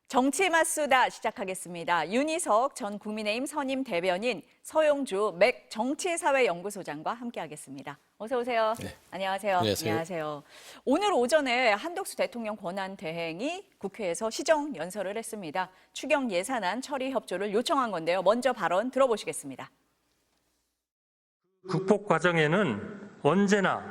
정치 맞수다 시작하겠습니다. 윤희석 전 국민의힘 선임 대변인, 서용주 맥 정치사회연구소장과 함께하겠습니다. 어서 오세요. 네. 안녕하세요. 안녕하세요. 오늘 오전에 한덕수 대통령 권한대행이 국회에서 시정연설을 했습니다. 추경 예산안 처리 협조를 요청한 건데요. 먼저 발언 들어보시겠습니다. 극복 과정에는 언제나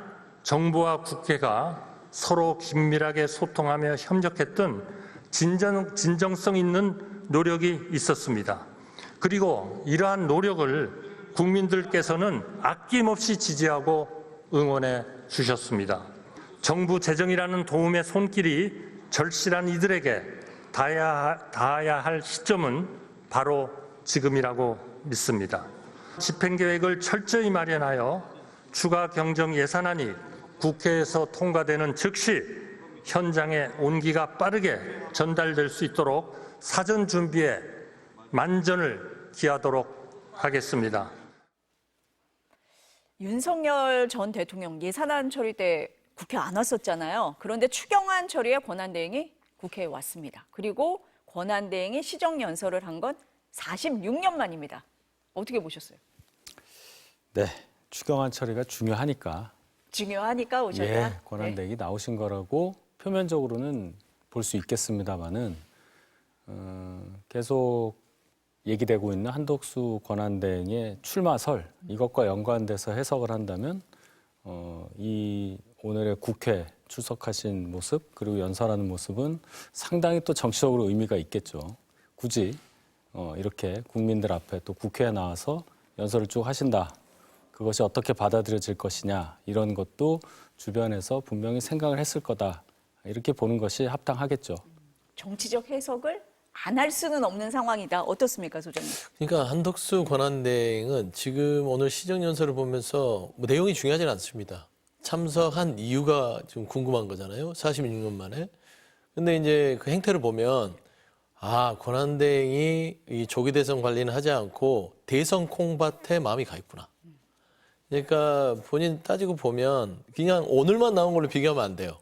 정부와 국회가 서로 긴밀하게 소통하며 협력했던 진정성 있는 노력이 있었습니다. 그리고 이러한 노력을 국민들께서는 아낌없이 지지하고 응원해 주셨습니다. 정부 재정이라는 도움의 손길이 절실한 이들에게 닿아야 할 시점은 바로 지금이라고 믿습니다. 집행계획을 철저히 마련하여 추가 경정 예산안이 국회에서 통과되는 즉시 현장의 온기가 빠르게 전달될 수 있도록 사전 준비에 만전을 기하도록 하겠습니다. 윤석열 전 대통령 예산안 처리 때 국회 안 왔었잖아요. 그런데 추경안 처리에 권한대행이 국회에 왔습니다. 그리고 권한대행이 시정연설을 한 건 46년 만입니다. 어떻게 보셨어요? 네, 추경안 처리가 중요하니까 오셨다. 예, 권한대행이 나오신 거라고 표면적으로는 볼 수 있겠습니다만은 계속 얘기되고 있는 한덕수 권한대행의 출마설 이것과 연관돼서 해석을 한다면 이 오늘의 국회 출석하신 모습 그리고 연설하는 모습은 상당히 또 정치적으로 의미가 있겠죠. 굳이 이렇게 국민들 앞에 또 국회에 나와서 연설을 쭉 하신다. 그것이 어떻게 받아들여질 것이냐 이런 것도 주변에서 분명히 생각을 했을 거다. 이렇게 보는 것이 합당하겠죠. 정치적 해석을 안 할 수는 없는 상황이다. 어떻습니까, 소장님? 그러니까 한덕수 권한대행은 지금 오늘 시정연설을 보면서 뭐 내용이 중요하지는 않습니다. 참석한 이유가 좀 궁금한 거잖아요. 46년 만에. 근데 이제 그 행태를 보면 권한대행이 이 조기 대선 관리는 하지 않고 대선 콩밭에 마음이 가 있구나. 그러니까 본인 따지고 보면 그냥 오늘만 나온 걸로 비교하면 안 돼요.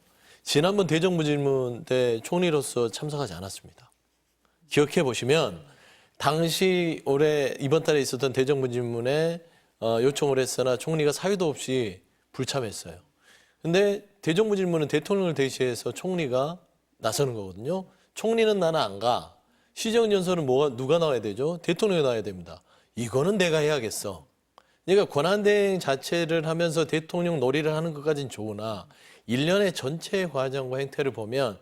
지난번 대정부질문 때 총리로서 참석하지 않았습니다. 기억해 보시면 당시 올해 이번 달에 있었던 대정부질문에 요청을 했으나 총리가 사유도 없이 불참했어요. 근데 대정부질문은 대통령을 대신해서 총리가 나서는 거거든요. 총리는 나는 안 가. 시정연설은 누가 나와야 되죠? 대통령이 나와야 됩니다. 이거는 내가 해야겠어. 그러니까 권한대행 자체를 하면서 대통령 놀이를 하는 것까지는 좋으나 일련의 전체 과정과 행태를 보면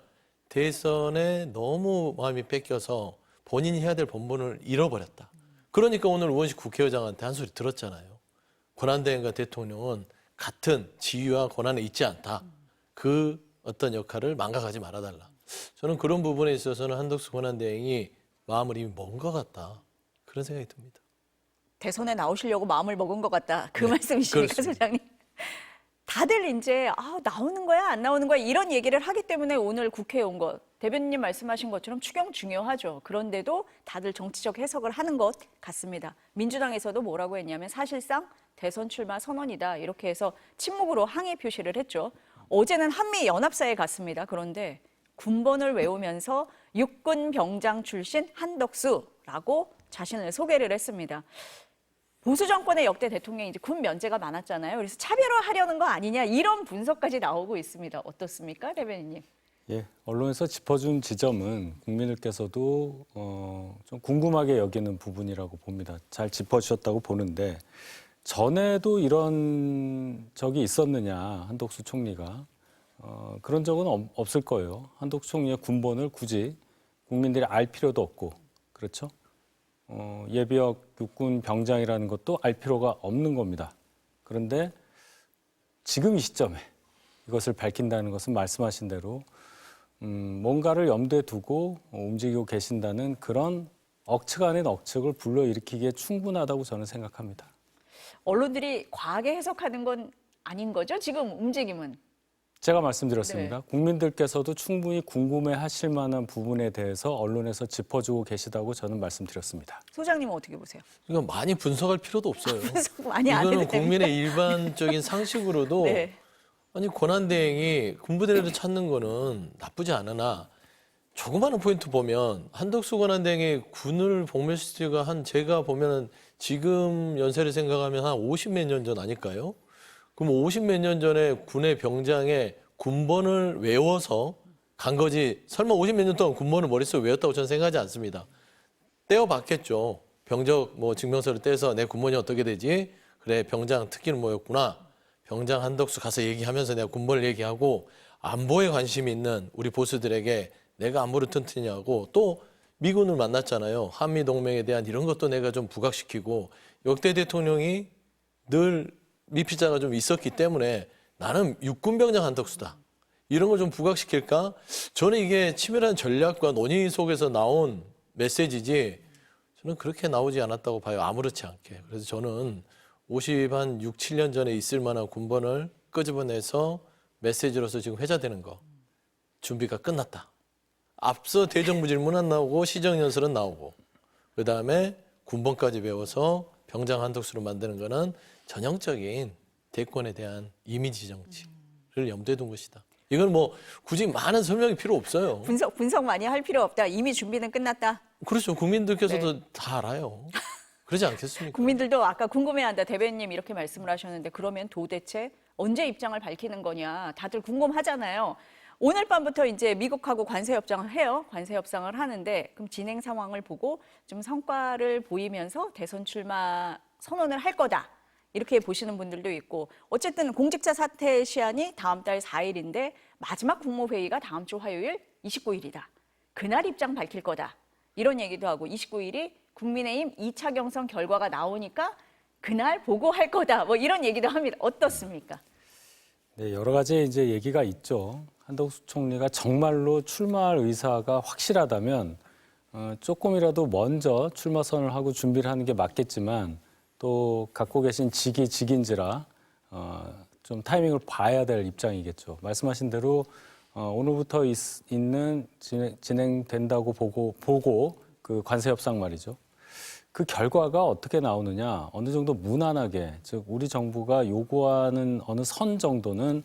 대선에 너무 마음이 뺏겨서 본인이 해야 될 본분을 잃어버렸다. 그러니까 오늘 의원식 국회의장한테 한 소리 들었잖아요. 권한대행과 대통령은 같은 지위와 권한에 있지 않다. 그 어떤 역할을 망각하지 말아달라. 저는 그런 부분에 있어서는 한덕수 권한대행이 마음을 이미 먹은 것 같다. 그런 생각이 듭니다. 대선에 나오시려고 마음을 먹은 것 같다. 그 말씀이십니까, 그렇습니다. 소장님? 다들 이제 나오는 거야, 안 나오는 거야 이런 얘기를 하기 때문에 오늘 국회에 온 것. 대변인님 말씀하신 것처럼 추경 중요하죠. 그런데도 다들 정치적 해석을 하는 것 같습니다. 민주당에서도 뭐라고 했냐면 사실상 대선 출마 선언이다. 이렇게 해서 침묵으로 항의 표시를 했죠. 어제는 한미연합사에 갔습니다. 그런데 군번을 외우면서 육군 병장 출신 한덕수라고 자신을 소개를 했습니다. 보수 정권의 역대 대통령이 이제 군 면제가 많았잖아요. 그래서 차별화하려는 거 아니냐 이런 분석까지 나오고 있습니다. 어떻습니까, 대변인님? 예, 언론에서 짚어준 지점은 국민들께서도 좀 궁금하게 여기는 부분이라고 봅니다. 잘 짚어주셨다고 보는데 전에도 이런 적이 있었느냐 한덕수 총리가 그런 적은 없을 거예요. 한덕수 총리의 군번을 굳이 국민들이 알 필요도 없고 그렇죠. 예비역 육군 병장이라는 것도 알 필요가 없는 겁니다. 그런데 지금 이 시점에 이것을 밝힌다는 것은 말씀하신 대로 뭔가를 염두에 두고 움직이고 계신다는 그런 억측 아닌 억측을 불러일으키기에 충분하다고 저는 생각합니다. 언론들이 과하게 해석하는 건 아닌 거죠? 지금 움직임은? 제가 말씀드렸습니다. 네. 국민들께서도 충분히 궁금해하실 만한 부분에 대해서 언론에서 짚어주고 계시다고 저는 말씀드렸습니다. 소장님은 어떻게 보세요? 이건 많이 분석할 필요도 없어요. 분석 많이 안 해도 이거는 국민의 일반적인 상식으로도 네. 아니 권한대행이 군부대를 찾는 거는 나쁘지 않으나 조그마한 포인트 보면 한덕수 권한대행이 군을 복무했을 한 제가 보면은 지금 연세를 생각하면 한 50몇 년 전 아닐까요? 그럼 50몇 년 전에 군의 병장에 군번을 외워서 간 거지 설마 50몇 년 동안 군번을 머릿속에 외웠다고 저는 생각하지 않습니다. 떼어봤겠죠. 병적 뭐 증명서를 떼서 내 군번이 어떻게 되지? 그래 병장 특기는 뭐였구나. 병장 한덕수 가서 얘기하면서 내가 군번을 얘기하고 안보에 관심이 있는 우리 보수들에게 내가 안보를 튼튼히 하고 또 미군을 만났잖아요. 한미동맹에 대한 이런 것도 내가 좀 부각시키고 역대 대통령이 늘 미피자가 좀 있었기 때문에 나는 육군병장 한덕수다. 이런 걸 좀 부각시킬까? 저는 이게 치밀한 전략과 논의 속에서 나온 메시지지 저는 그렇게 나오지 않았다고 봐요. 아무렇지 않게. 그래서 저는 50한 6, 7년 전에 있을 만한 군번을 끄집어내서 메시지로서 지금 회자되는 거. 준비가 끝났다. 앞서 대정부 질문 안 나오고 시정연설은 나오고 그다음에 군번까지 배워서 병장 한덕수로 만드는 거는 전형적인 대권에 대한 이미지 정치를 염두에 둔 것이다. 이건 뭐 굳이 많은 설명이 필요 없어요. 분석 많이 할 필요 없다. 이미 준비는 끝났다. 그렇죠. 국민들께서도 다 알아요. 그러지 않겠습니까? 국민들도 아까 궁금해한다. 대변인 이렇게 말씀을 하셨는데 그러면 도대체 언제 입장을 밝히는 거냐. 다들 궁금하잖아요. 오늘 밤부터 이제 미국하고 관세 협상을 해요. 관세 협상을 하는데 그럼 진행 상황을 보고 좀 성과를 보이면서 대선 출마 선언을 할 거다. 이렇게 보시는 분들도 있고 어쨌든 공직자 사퇴 시한이 다음 달 4일인데 마지막 국무회의가 다음 주 화요일 29일이다. 그날 입장 밝힐 거다. 이런 얘기도 하고 29일이 국민의힘 2차 경선 결과가 나오니까 그날 보고할 거다. 뭐 이런 얘기도 합니다. 어떻습니까? 네, 여러 가지 이제 얘기가 있죠. 한덕수 총리가 정말로 출마할 의사가 확실하다면 조금이라도 먼저 출마 선언을 하고 준비를 하는 게 맞겠지만 또 갖고 계신 직인지라 좀 타이밍을 봐야 될 입장이겠죠. 말씀하신 대로 오늘부터 있는 진행된다고 보고 그 관세 협상 말이죠. 그 결과가 어떻게 나오느냐, 어느 정도 무난하게, 즉 우리 정부가 요구하는 어느 선 정도는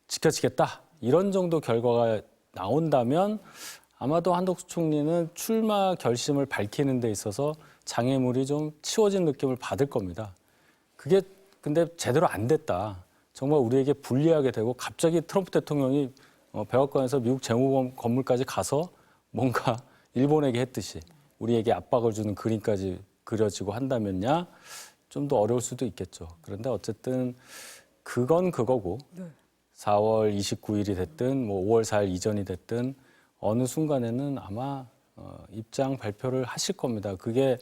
지켜지겠다. 이런 정도 결과가 나온다면 아마도 한덕수 총리는 출마 결심을 밝히는 데 있어서 장애물이 좀 치워진 느낌을 받을 겁니다. 그게 근데 제대로 안 됐다. 정말 우리에게 불리하게 되고 갑자기 트럼프 대통령이 백악관에서 미국 재무관 건물까지 가서 뭔가 일본에게 했듯이 우리에게 압박을 주는 그림까지 그려지고 한다면야 좀 더 어려울 수도 있겠죠. 그런데 어쨌든 그건 그거고 4월 29일이 됐든 뭐 5월 4일 이전이 됐든 어느 순간에는 아마 입장 발표를 하실 겁니다. 그게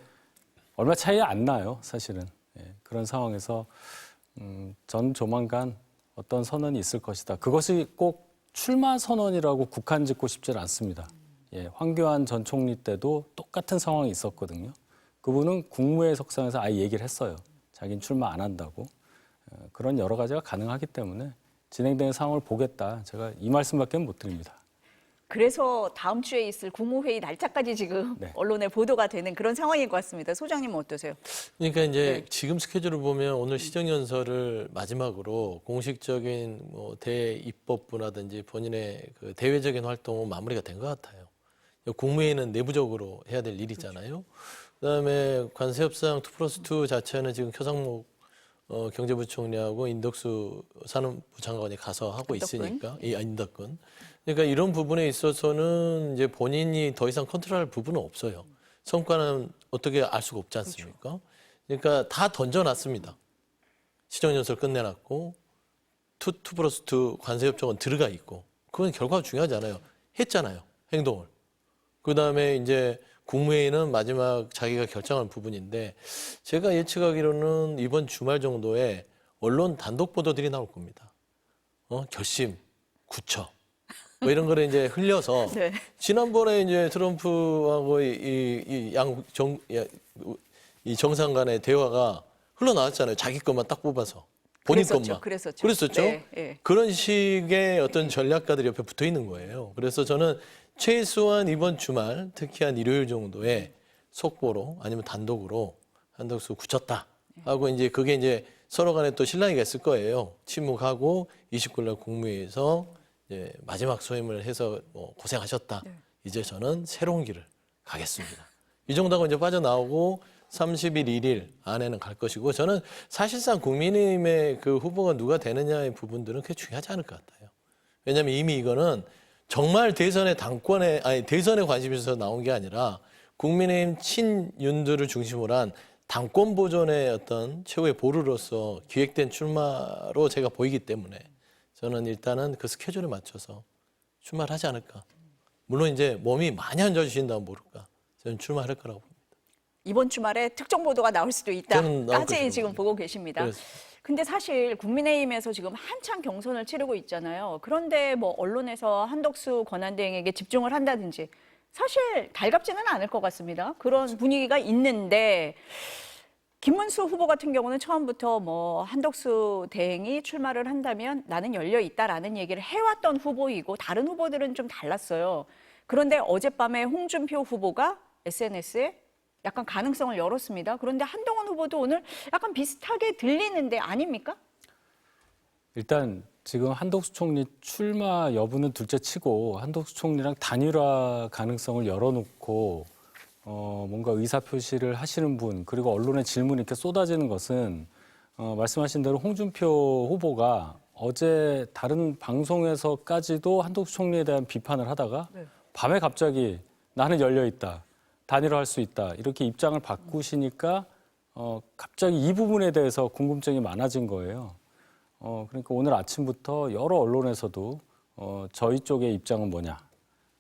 얼마 차이 안 나요, 사실은. 예, 그런 상황에서 전 조만간 어떤 선언이 있을 것이다. 그것이 꼭 출마 선언이라고 국한 짓고 싶지는 않습니다. 예, 황교안 전 총리 때도 똑같은 상황이 있었거든요. 그분은 국무회의 석상에서 아예 얘기를 했어요. 자기는 출마 안 한다고. 그런 여러 가지가 가능하기 때문에 진행되는 상황을 보겠다. 제가 이 말씀밖에 못 드립니다. 그래서 다음 주에 있을 국무회의 날짜까지 지금 네. 언론에 보도가 되는 그런 상황인 것 같습니다. 소장님은 어떠세요? 그러니까 이제 지금 스케줄을 보면 오늘 시정연설을 마지막으로 공식적인 뭐 대입법부라든지 본인의 그 대외적인 활동은 마무리가 된 것 같아요. 국무회의는 내부적으로 해야 될 일이잖아요. 그다음에 관세협상 2+2 자체는 지금 표상목 경제부총리하고 인덕수 산업부 장관이 가서 하고 있으니까 인덕근. 그러니까 이런 부분에 있어서는 이제 본인이 더 이상 컨트롤할 부분은 없어요. 성과는 어떻게 알 수가 없지 않습니까? 그러니까 다 던져놨습니다. 시정연설 끝내놨고 2+2 관세협정은 들어가 있고 그건 결과가 중요하지 않아요. 했잖아요. 행동을. 그다음에 이제 국무회의는 마지막 자기가 결정한 부분인데 제가 예측하기로는 이번 주말 정도에 언론 단독 보도들이 나올 겁니다. 결심, 구처 뭐 이런 거를 이제 흘려서 네. 지난번에 이제 트럼프하고 이 정상 간의 대화가 흘러나왔잖아요. 자기 것만 딱 뽑아서 본인 것만. 그랬었죠. 네, 네. 그런 식의 어떤 전략가들이 옆에 붙어 있는 거예요. 그래서 저는 최소한 이번 주말, 특히 한 일요일 정도에 속보로 아니면 단독으로 한덕수 굳혔다 하고 이제 그게 이제 서로 간에 또 실랑이가 있을 거예요. 침묵하고 29일 날 국무회의에서 이제 마지막 소임을 해서 뭐 고생하셨다. 이제 저는 새로운 길을 가겠습니다. 이 정도가 이제 빠져나오고 30일, 1일 안에는 갈 것이고 저는 사실상 국민의힘의 그 후보가 누가 되느냐의 부분들은 그게 중요하지 않을 것 같아요. 왜냐하면 이미 이거는 정말 대선의 대선에 관심이 있어서 나온 게 아니라 국민의힘 친윤들을 중심으로 한 당권 보존의 어떤 최후의 보루로서 기획된 출마로 제가 보이기 때문에 저는 일단은 그 스케줄에 맞춰서 출마를 하지 않을까. 물론 이제 몸이 많이 안 좋아지신다면 모를까. 저는 출마할 거라고 봅니다. 이번 주말에 특정 보도가 나올 수도 저는 나올 있다까지 것이라고 지금 보고 계십니다. 그렇습니다. 근데 사실 국민의힘에서 지금 한창 경선을 치르고 있잖아요. 그런데 뭐 언론에서 한덕수 권한대행에게 집중을 한다든지 사실 달갑지는 않을 것 같습니다. 그런 분위기가 있는데 김문수 후보 같은 경우는 처음부터 뭐 한덕수 대행이 출마를 한다면 나는 열려 있다라는 얘기를 해왔던 후보이고 다른 후보들은 좀 달랐어요. 그런데 어젯밤에 홍준표 후보가 SNS에 약간 가능성을 열었습니다. 그런데 한동훈 후보도 오늘 약간 비슷하게 들리는데 아닙니까? 일단 지금 한덕수 총리 출마 여부는 둘째치고 한덕수 총리랑 단일화 가능성을 열어놓고 뭔가 의사표시를 하시는 분 그리고 언론의 질문이 이렇게 쏟아지는 것은 말씀하신 대로 홍준표 후보가 어제 다른 방송에서까지도 한덕수 총리에 대한 비판을 하다가 밤에 갑자기 나는 열려 있다. 단일화할 수 있다. 이렇게 입장을 바꾸시니까 갑자기 이 부분에 대해서 궁금증이 많아진 거예요. 그러니까 오늘 아침부터 여러 언론에서도 저희 쪽의 입장은 뭐냐.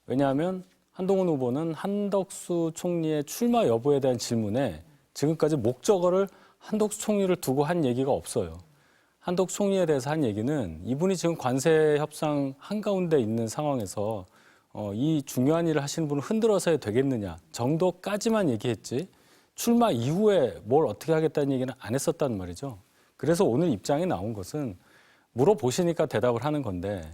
왜냐하면 한동훈 후보는 한덕수 총리의 출마 여부에 대한 질문에 지금까지 목적어를 한덕수 총리를 두고 한 얘기가 없어요. 한덕수 총리에 대해서 한 얘기는 이분이 지금 관세 협상 한가운데 있는 상황에서 이 중요한 일을 하시는 분을 흔들어서 해야 되겠느냐 정도까지만 얘기했지 출마 이후에 뭘 어떻게 하겠다는 얘기는 안 했었단 말이죠. 그래서 오늘 입장이 나온 것은 물어보시니까 대답을 하는 건데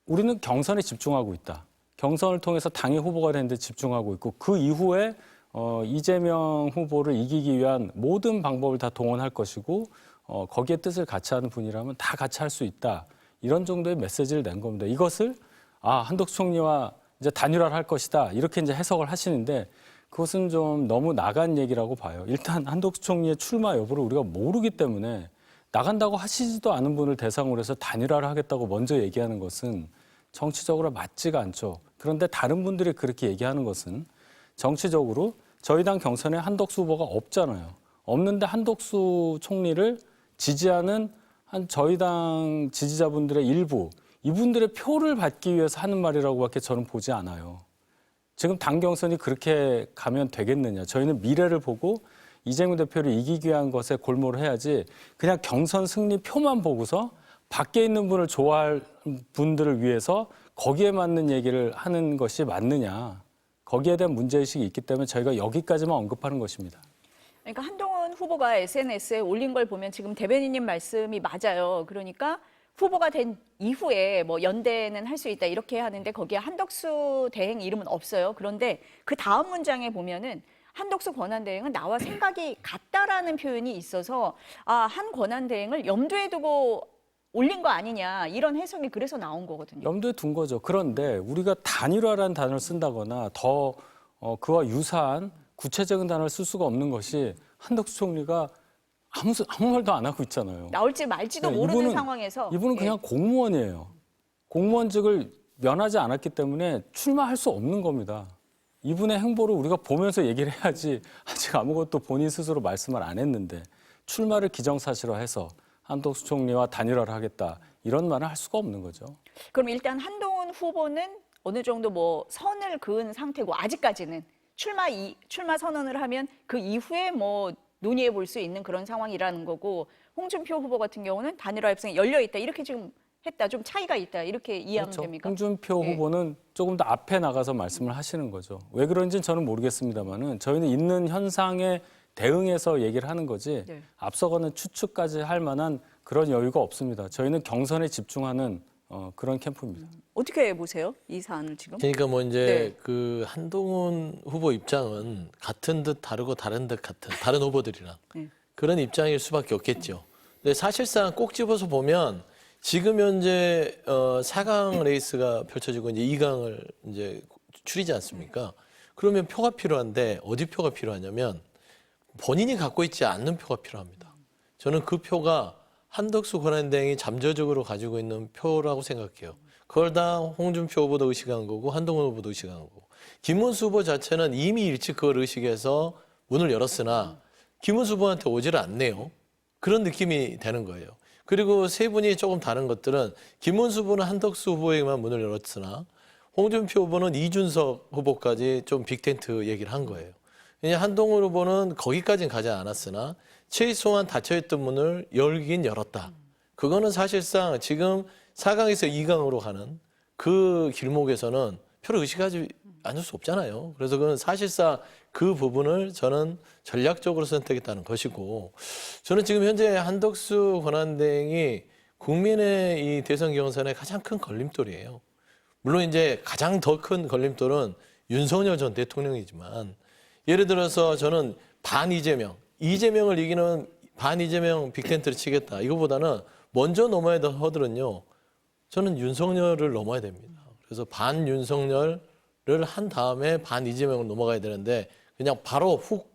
우리는 경선에 집중하고 있다. 경선을 통해서 당의 후보가 되는 데 집중하고 있고 그 이후에 이재명 후보를 이기기 위한 모든 방법을 다 동원할 것이고 거기에 뜻을 같이 하는 분이라면 다 같이 할 수 있다. 이런 정도의 메시지를 낸 겁니다. 이것을 한덕수 총리와 이제 단일화를 할 것이다. 이렇게 이제 해석을 하시는데 그것은 좀 너무 나간 얘기라고 봐요. 일단 한덕수 총리의 출마 여부를 우리가 모르기 때문에 나간다고 하시지도 않은 분을 대상으로 해서 단일화를 하겠다고 먼저 얘기하는 것은 정치적으로 맞지가 않죠. 그런데 다른 분들이 그렇게 얘기하는 것은 정치적으로 저희 당 경선에 한덕수 후보가 없잖아요. 없는데 한덕수 총리를 지지하는 저희 당 지지자분들의 일부 이분들의 표를 받기 위해서 하는 말이라고밖에 저는 보지 않아요. 지금 당 경선이 그렇게 가면 되겠느냐. 저희는 미래를 보고 이재명 대표를 이기기 위한 것에 골몰을 해야지 그냥 경선 승리 표만 보고서 밖에 있는 분을 좋아할 분들을 위해서 거기에 맞는 얘기를 하는 것이 맞느냐. 거기에 대한 문제의식이 있기 때문에 저희가 여기까지만 언급하는 것입니다. 그러니까 한동훈 후보가 SNS에 올린 걸 보면 지금 대변인님 말씀이 맞아요. 그러니까 후보가 된 이후에 뭐 연대는 할 수 있다 이렇게 하는데 거기에 한덕수 대행 이름은 없어요. 그런데 그 다음 문장에 보면은 한덕수 권한대행은 나와 생각이 같다라는 표현이 있어서 한 권한대행을 염두에 두고 올린 거 아니냐 이런 해석이 그래서 나온 거거든요. 염두에 둔 거죠. 그런데 우리가 단일화라는 단어를 쓴다거나 더 그와 유사한 구체적인 단어를 쓸 수가 없는 것이 한덕수 총리가 아무 말도 안 하고 있잖아요. 나올지 말지도 네, 모르는 상황에서. 이분은 그냥 공무원이에요. 공무원직을 면하지 않았기 때문에 출마할 수 없는 겁니다. 이분의 행보를 우리가 보면서 얘기를 해야지 아직 아무것도 본인 스스로 말씀을 안 했는데 출마를 기정사실화해서 한덕수 총리와 단일화를 하겠다 이런 말을 할 수가 없는 거죠. 그럼 일단 한동훈 후보는 어느 정도 뭐 선을 그은 상태고 아직까지는 출마 선언을 하면 그 이후에 뭐 논의해 볼 수 있는 그런 상황이라는 거고 홍준표 후보 같은 경우는 단일화 협상이 열려 있다 이렇게 지금 했다 좀 차이가 있다 이렇게 이해하면 그렇죠. 됩니까? 홍준표 후보는 조금 더 앞에 나가서 말씀을 하시는 거죠. 왜 그런지는 저는 모르겠습니다만은 저희는 있는 현상에 대응해서 얘기를 하는 거지 네. 앞서가는 추측까지 할 만한 그런 여유가 없습니다. 저희는 경선에 집중하는 그런 캠프입니다. 어떻게 보세요? 이 사안을 지금? 그러니까 뭐 이제 네. 그 한동훈 후보 입장은 같은 듯 다르고 다른 듯 같은 다른 후보들이랑 네. 그런 입장일 수밖에 없겠죠. 근데 사실상 꼭 집어서 보면 지금 현재 4강 레이스가 펼쳐지고 이제 2강을 이제 추리지 않습니까? 그러면 표가 필요한데 어디 표가 필요하냐면 본인이 갖고 있지 않는 표가 필요합니다. 저는 그 표가 한덕수 권한대행이 잠재적으로 가지고 있는 표라고 생각해요. 그걸 다 홍준표 후보도 의식한 거고 한동훈 후보도 의식한 거고 김문수 후보 자체는 이미 일찍 그걸 의식해서 문을 열었으나 김문수 후보한테 오지를 않네요. 그런 느낌이 되는 거예요. 그리고 세 분이 조금 다른 것들은 김문수 후보는 한덕수 후보에게만 문을 열었으나 홍준표 후보는 이준석 후보까지 좀 빅텐트 얘기를 한 거예요. 왜냐하면 한동훈 후보는 거기까지는 가지 않았으나 최소한 닫혀있던 문을 열긴 열었다. 그거는 사실상 지금 4강에서 2강으로 가는 그 길목에서는 표를 의식하지 않을 수 없잖아요. 그래서 그건 사실상 그 부분을 저는 전략적으로 선택했다는 것이고 저는 지금 현재 한덕수 권한대행이 국민의 이 대선 경선의 가장 큰 걸림돌이에요. 물론 이제 가장 더 큰 걸림돌은 윤석열 전 대통령이지만 예를 들어서 저는 반 이재명을 이기는 반 이재명 빅텐트를 치겠다. 이거보다는 먼저 넘어야 될 허들은요. 저는 윤석열을 넘어야 됩니다. 그래서 반 윤석열을 한 다음에 반 이재명으로 넘어가야 되는데 그냥 바로 훅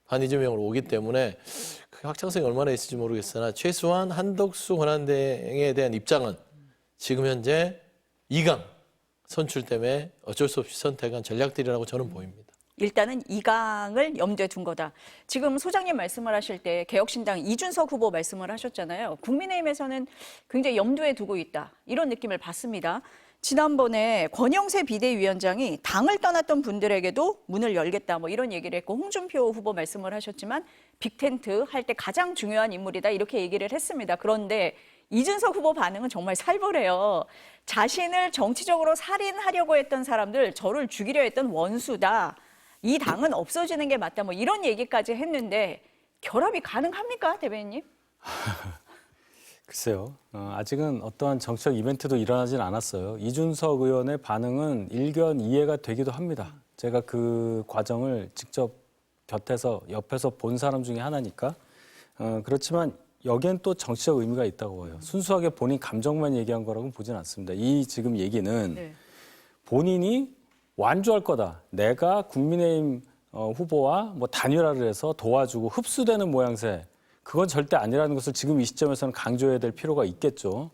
반 이재명으로 오기 때문에 그 확장성이 얼마나 있을지 모르겠으나 최소한 한덕수 권한대행에 대한 입장은 지금 현재 2강 선출 때문에 어쩔 수 없이 선택한 전략들이라고 저는 보입니다. 일단은 2강을 염두에 둔 거다. 지금 소장님 말씀을 하실 때 개혁신당 이준석 후보 말씀을 하셨잖아요. 국민의힘에서는 굉장히 염두에 두고 있다. 이런 느낌을 받습니다. 지난번에 권영세 비대위원장이 당을 떠났던 분들에게도 문을 열겠다. 뭐 이런 얘기를 했고 홍준표 후보 말씀을 하셨지만 빅텐트 할 때 가장 중요한 인물이다. 이렇게 얘기를 했습니다. 그런데 이준석 후보 반응은 정말 살벌해요. 자신을 정치적으로 살인하려고 했던 사람들, 저를 죽이려 했던 원수다. 이 당은 없어지는 게 맞다. 뭐 이런 얘기까지 했는데 결합이 가능합니까, 대변인님? 글쎄요. 아직은 어떠한 정치적 이벤트도 일어나진 않았어요. 이준석 의원의 반응은 일견 이해가 되기도 합니다. 제가 그 과정을 직접 옆에서 본 사람 중에 하나니까. 그렇지만 여기엔 또 정치적 의미가 있다고 봐요. 순수하게 본인 감정만 얘기한 거라고는 보진 않습니다. 이 지금 얘기는 네. 본인이 완주할 거다. 내가 국민의힘 후보와 뭐 단일화를 해서 도와주고 흡수되는 모양새. 그건 절대 아니라는 것을 지금 이 시점에서는 강조해야 될 필요가 있겠죠.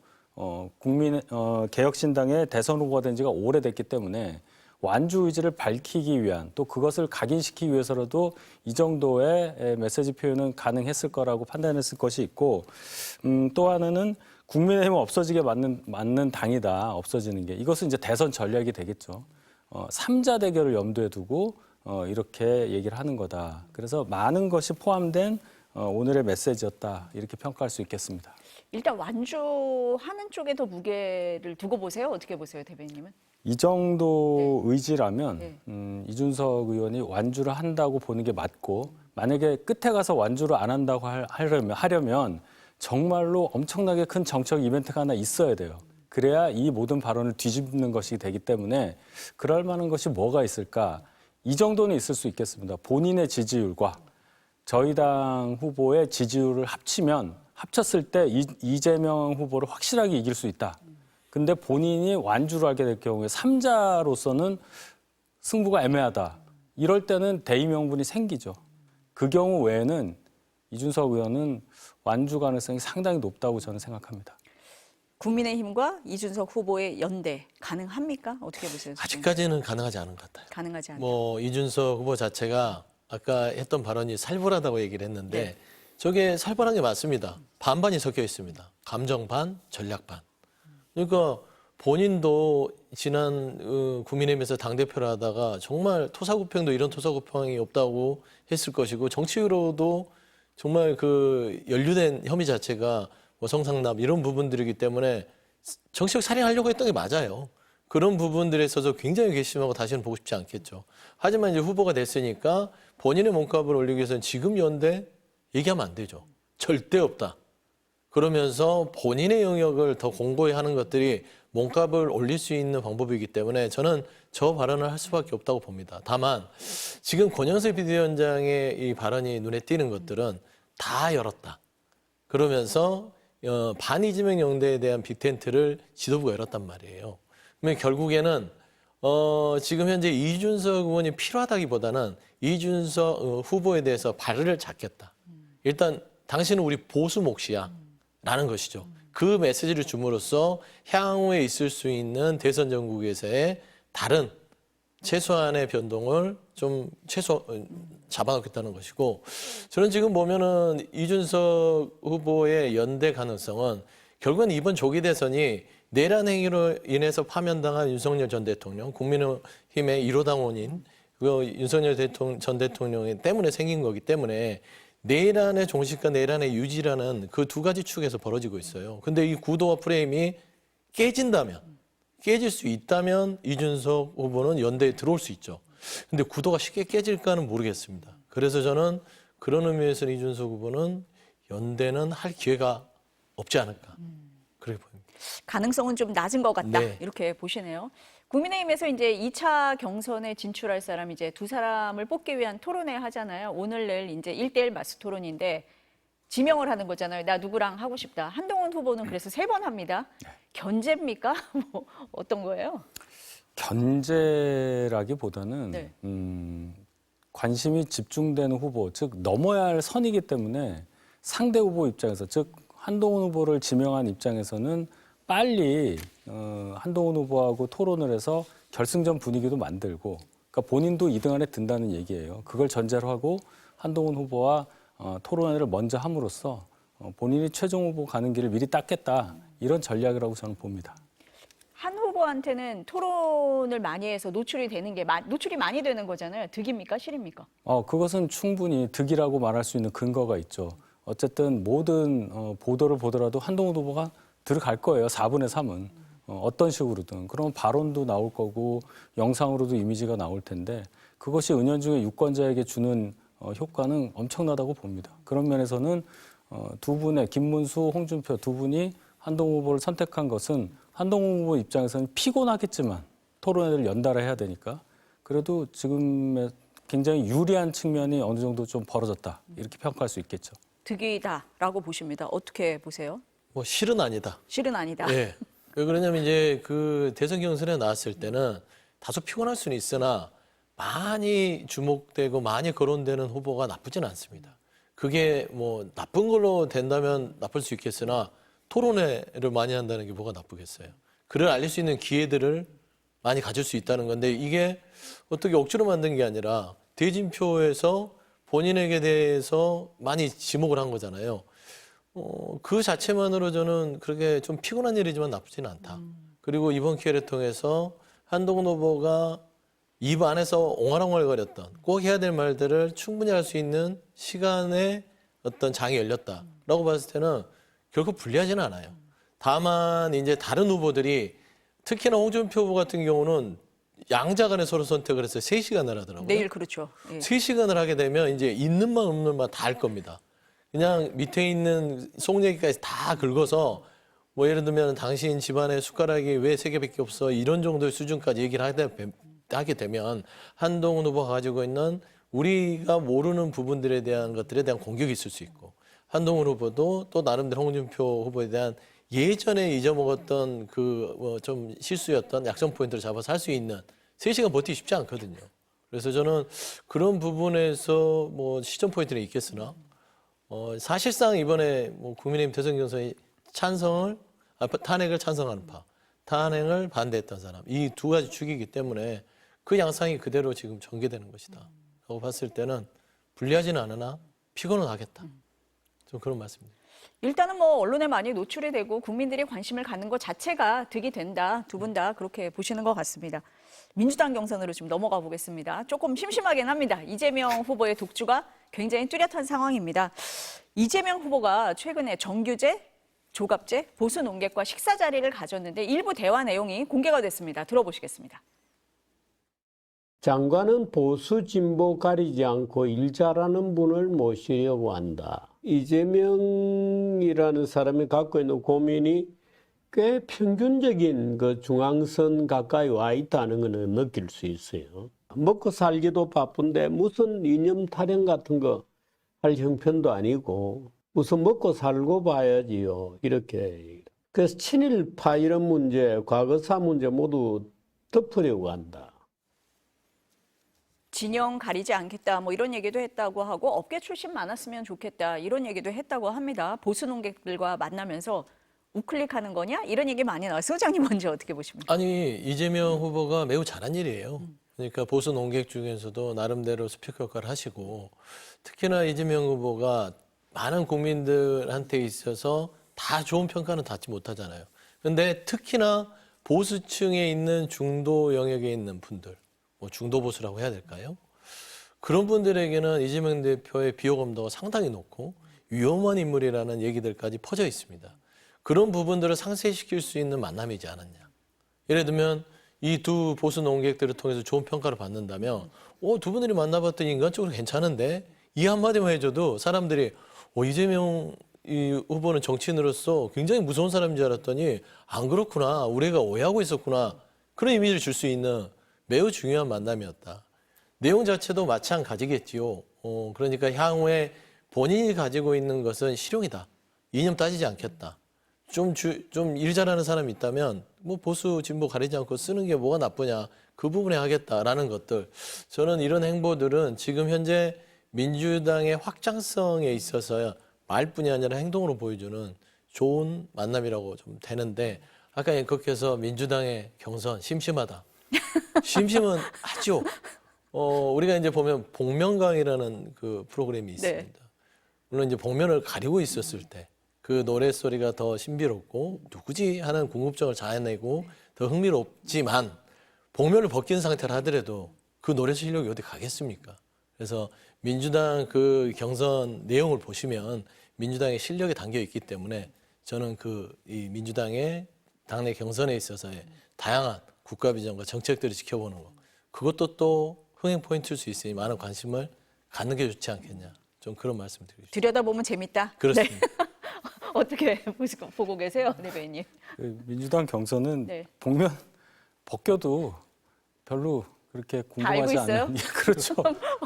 개혁신당의 대선 후보가 된 지가 오래됐기 때문에 완주 의지를 밝히기 위한 또 그것을 각인시키기 위해서라도 이 정도의 메시지 표현은 가능했을 거라고 판단했을 것이 있고 또 하나는 국민의힘은 없어지게 맞는 당이다. 없어지는 게. 이것은 이제 대선 전략이 되겠죠. 3자 대결을 염두에 두고 이렇게 얘기를 하는 거다. 그래서 많은 것이 포함된 오늘의 메시지였다. 이렇게 평가할 수 있겠습니다. 일단 완주하는 쪽에 더 무게를 두고 보세요. 어떻게 보세요, 대변인님은? 이 정도 의지라면 네. 이준석 의원이 완주를 한다고 보는 게 맞고 만약에 끝에 가서 완주를 안 한다고 하려면 정말로 엄청나게 큰 정책 이벤트가 하나 있어야 돼요. 그래야 이 모든 발언을 뒤집는 것이 되기 때문에 그럴 만한 것이 뭐가 있을까? 이 정도는 있을 수 있겠습니다. 본인의 지지율과 저희 당 후보의 지지율을 합쳤을 때 이재명 후보를 확실하게 이길 수 있다. 근데 본인이 완주를 하게 될 경우에 3자로서는 승부가 애매하다. 이럴 때는 대의 명분이 생기죠. 그 경우 외에는 이준석 의원은 완주 가능성이 상당히 높다고 저는 생각합니다. 국민의힘과 이준석 후보의 연대 가능합니까? 어떻게 보세요? 아직까지는 가능하지 않은 것 같아요. 가능하지 않다. 뭐 이준석 후보 자체가 아까 했던 발언이 살벌하다고 얘기를 했는데 네. 저게 살벌한 게 맞습니다. 반반이 섞여 있습니다. 감정 반, 전략 반. 그러니까 본인도 지난 국민의힘에서 당대표를 하다가 정말 토사구팽도 이런 토사구팽이 없다고 했을 것이고 정치로도 정말 그 연루된 혐의 자체가 뭐 성상납 이런 부분들이기 때문에 정치적 살인하려고 했던 게 맞아요. 그런 부분들에 있어서 굉장히 괘씸하고 다시는 보고 싶지 않겠죠. 하지만 이제 후보가 됐으니까 본인의 몸값을 올리기 위해서는 지금 연대 얘기하면 안 되죠. 절대 없다. 그러면서 본인의 영역을 더 공고히 하는 것들이 몸값을 올릴 수 있는 방법이기 때문에 저는 저 발언을 할 수밖에 없다고 봅니다. 다만 지금 권영세 비대위원장의 이 발언이 눈에 띄는 것들은 다 열었다. 그러면서 반이재명 영대에 대한 빅텐트를 지도부가 열었단 말이에요. 그러면 결국에는 지금 현재 이준석 의원이 필요하다기보다는 이준석 후보에 대해서 발을 잡겠다. 일단 당신은 우리 보수 몫이야 라는 것이죠. 그 메시지를 줌으로써 향후에 있을 수 있는 대선 전국에서의 다른 최소한의 변동을 좀 잡아놓겠다는 것이고, 저는 지금 보면은 이준석 후보의 연대 가능성은 결국은 이번 조기 대선이 내란 행위로 인해서 파면당한 윤석열 전 대통령, 국민의힘의 1호 당원인 그 윤석열 전 대통령 때문에 생긴 거기 때문에 내란의 종식과 내란의 유지라는 그 두 가지 축에서 벌어지고 있어요. 근데 이 구도와 프레임이 깨질 수 있다면 이준석 후보는 연대에 들어올 수 있죠. 근데 구도가 쉽게 깨질까는 모르겠습니다. 그래서 저는 그런 의미에서 이준석 후보는 연대는 할 기회가 없지 않을까. 그렇게 보입니다. 가능성은 좀 낮은 것 같다. 네. 이렇게 보시네요. 국민의힘에서 이제 2차 경선에 진출할 사람 이제 두 사람을 뽑기 위한 토론회 하잖아요. 오늘 내일 이제 1대1 마스 토론인데 지명을 하는 거잖아요. 나 누구랑 하고 싶다. 한동훈 후보는 그래서 3번 합니다. 견제입니까? 뭐 어떤 거예요? 견제라기보다는 네. 관심이 집중되는 후보, 즉 넘어야 할 선이기 때문에 상대 후보 입장에서, 즉 한동훈 후보를 지명한 입장에서는 빨리 한동훈 후보하고 토론을 해서 결승전 분위기도 만들고, 그러니까 본인도 2등 안에 든다는 얘기예요. 그걸 전제로 하고 한동훈 후보와 토론회를 먼저 함으로써 본인이 최종 후보 가는 길을 미리 닦겠다, 이런 전략이라고 저는 봅니다. 한 후보한테는 토론을 많이 해서 노출이 되는 게 노출이 많이 되는 거잖아요. 득입니까? 실입니까? 그것은 충분히 득이라고 말할 수 있는 근거가 있죠. 어쨌든 모든 보도를 보더라도 한동훈 후보가 들어갈 거예요. 4분의 3은. 어떤 식으로든. 그러면 발언도 나올 거고 영상으로도 이미지가 나올 텐데 그것이 은연중에 유권자에게 주는 효과는 엄청나다고 봅니다. 그런 면에서는 두 분의 김문수, 홍준표 두 분이 한동훈 후보를 선택한 것은 한동훈 후보 입장에서는 피곤하겠지만 토론회를 연달아 해야 되니까 그래도 지금의 굉장히 유리한 측면이 어느 정도 좀 벌어졌다, 이렇게 평가할 수 있겠죠. 득이다라고 보십니다. 어떻게 보세요? 뭐 실은 아니다. 실은 아니다. 예. 왜 그러냐면 이제 그 대선 경선에 나왔을 때는 다소 피곤할 수는 있으나 많이 주목되고 많이 거론되는 후보가 나쁘진 않습니다. 그게 뭐 나쁜 걸로 된다면 나쁠 수 있겠으나 토론회를 많이 한다는 게 뭐가 나쁘겠어요. 그를 알릴 수 있는 기회들을 많이 가질 수 있다는 건데 이게 어떻게 억지로 만든 게 아니라 대진표에서 본인에게 대해서 많이 지목을 한 거잖아요. 그 자체만으로 저는 그렇게 좀 피곤한 일이지만 나쁘지는 않다. 그리고 이번 기회를 통해서 한동훈 후보가 입 안에서 옹알옹알거렸던 꼭 해야 될 말들을 충분히 할 수 있는 시간에 어떤 장이 열렸다라고 봤을 때는 결코 불리하지는 않아요. 다만 이제 다른 후보들이 특히나 홍준표 후보 같은 경우는 양자 간에 서로 선택을 해서 3시간을 하더라고요. 내일 그렇죠. 예. 3시간을 하게 되면 이제 있는 말 없는 말 다 할 겁니다. 그냥 밑에 있는 속 얘기까지 다 긁어서 뭐 예를 들면 당신 집안에 숟가락이 왜 3개밖에 없어 이런 정도의 수준까지 얘기를 하게 되면 한동훈 후보가 가지고 있는 우리가 모르는 부분들에 대한 것들에 대한 공격이 있을 수 있고 한동훈 후보도 또 나름대로 홍준표 후보에 대한 예전에 잊어먹었던 그 좀 실수였던 약점 포인트를 잡아서 할 수 있는 3시간 버티기 쉽지 않거든요. 그래서 저는 그런 부분에서 뭐 시점 포인트는 있겠으나 사실상 이번에 뭐 국민의힘 대선 경선이 탄핵을 찬성하는 파, 탄핵을 반대했던 사람 이 두 가지 축이기 때문에 그 양상이 그대로 지금 전개되는 것이다. 라고 봤을 때는 불리하지는 않으나 피곤은 하겠다. 좀 그런 말씀입니다. 일단은 뭐 언론에 많이 노출이 되고 국민들이 관심을 갖는 것 자체가 득이 된다. 두 분 다 그렇게 보시는 것 같습니다. 민주당 경선으로 좀 넘어가 보겠습니다. 조금 심심하긴 합니다. 이재명 후보의 독주가 굉장히 뚜렷한 상황입니다. 이재명 후보가 최근에 정규제, 조갑제, 보수 논객과 식사 자리를 가졌는데 일부 대화 내용이 공개가 됐습니다. 들어보시겠습니다. 장관은 보수 진보 가리지 않고 일 잘하는 분을 모시려고 한다. 이재명이라는 사람이 갖고 있는 고민이 꽤 평균적인 그 중앙선 가까이 와 있다는 것은 느낄 수 있어요. 먹고 살기도 바쁜데 무슨 이념 타령 같은 거 할 형편도 아니고 우선 먹고 살고 봐야지요. 이렇게. 그래서 친일파 이런 문제, 과거사 문제 모두 덮으려고 한다. 진영 가리지 않겠다 뭐 이런 얘기도 했다고 하고 업계 출신 많았으면 좋겠다 이런 얘기도 했다고 합니다. 보수 농객들과 만나면서 우클릭하는 거냐 이런 얘기 많이 나와요. 소장님 먼저 어떻게 보십니까? 아니 이재명 후보가 매우 잘한 일이에요. 그러니까 보수 농객 중에서도 나름대로 스피커 역할을 하시고 특히나 이재명 후보가 많은 국민들한테 있어서 다 좋은 평가는 받지 못하잖아요. 그런데 특히나 보수층에 있는 중도 영역에 있는 분들, 뭐 중도 보수라고 해야 될까요? 그런 분들에게는 이재명 대표의 비호감도가 상당히 높고 위험한 인물이라는 얘기들까지 퍼져 있습니다. 그런 부분들을 상쇄시킬 수 있는 만남이지 않았냐. 예를 들면 이 두 보수 농객들을 통해서 좋은 평가를 받는다면 두 분들이 만나봤더니 인간적으로 괜찮은데 이 한마디만 해줘도 사람들이 이재명 이 후보는 정치인으로서 굉장히 무서운 사람인 줄 알았더니 안 그렇구나. 우리가 오해하고 있었구나. 그런 이미지를 줄 수 있는 매우 중요한 만남이었다. 내용 자체도 마찬가지겠지요. 그러니까 향후에 본인이 가지고 있는 것은 실용이다. 이념 따지지 않겠다. 좀 일 잘하는 사람이 있다면 뭐 보수 진보 가리지 않고 쓰는 게 뭐가 나쁘냐. 그 부분에 하겠다라는 것들. 저는 이런 행보들은 지금 현재 민주당의 확장성에 있어서 말뿐이 아니라 행동으로 보여주는 좋은 만남이라고 좀 되는데 아까 앵커께서 민주당의 경선 심심하다. 심심은 하죠. 우리가 이제 보면 복면가왕이라는 그 프로그램이 있습니다. 네. 물론 이제 복면을 가리고 있었을 때 그 노랫소리가 더 신비롭고 누구지 하는 궁금증을 자아내고 더 흥미롭지만 복면을 벗긴 상태라 하더라도 그 노래 실력이 어디 가겠습니까? 그래서 민주당 그 경선 내용을 보시면 민주당의 실력이 담겨 있기 때문에 저는 이 민주당의 당내 경선에 있어서의 다양한 국가 비전과 정책들을 지켜보는 거 그것도 또 흥행 포인트일 수 있으니 많은 관심을 갖는 게 좋지 않겠냐. 좀 그런 말씀 드리고 싶습니다. 들여다보면 재밌다. 그렇습니다. 네. 어떻게 보고 계세요, 대변인? 민주당 경선은 네. 복면 벗겨도 별로 그렇게 궁금하지 알고 있어요? 않은. 예, 그렇죠.